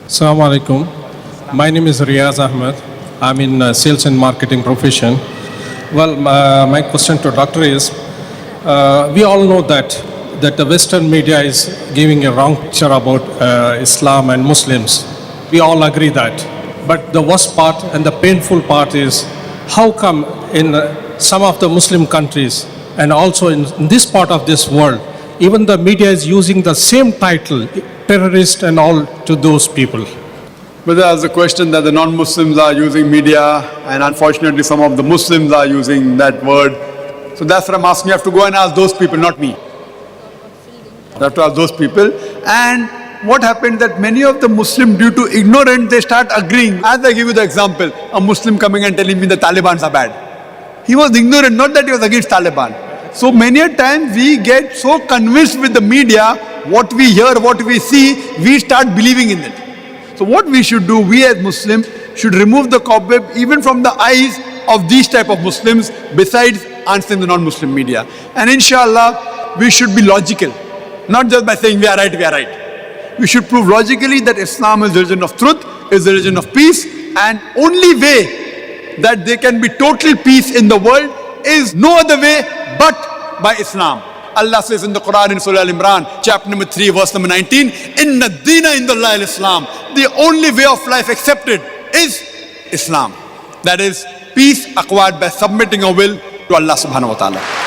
Assalamu Alaikum. My name is Riyaz Ahmed. I'm in sales and marketing profession. Well, my question to doctor is, we all know that the Western media is giving a wrong picture about Islam and Muslims. We all agree that. But the worst part and the painful part is, how come in some of the Muslim countries and also in this part of this world, even the media is using the same title, terrorist and all, to those people? But there's a question that the non-Muslims are using media, and unfortunately some of the Muslims are using that word. So that's what I'm asking. You have to go and ask those people, not me. You have to ask those people. And what happened that many of the Muslims, due to ignorance, they start agreeing. As I give you the example, a Muslim coming and telling me the Talibans are bad. He was ignorant, not that he was against Taliban. So many a times we get so convinced with the media, what we hear, what we see, we start believing in it. So what we should do, we as Muslims should remove the cobweb even from the eyes of these type of Muslims, besides answering the non-Muslim media. And inshallah, we should be logical, not just by saying we are right, we are right. We should prove logically that Islam is the religion of truth, is the religion of peace, and only way that there can be total peace in the world is no other way but by Islam. Allah says in the Quran in Surah Al-Imran, chapter number 3, verse number 19, Inna Deena Indallahi al-Islam. The only way of life accepted is Islam. That is peace acquired by submitting our will to Allah subhanahu wa ta'ala.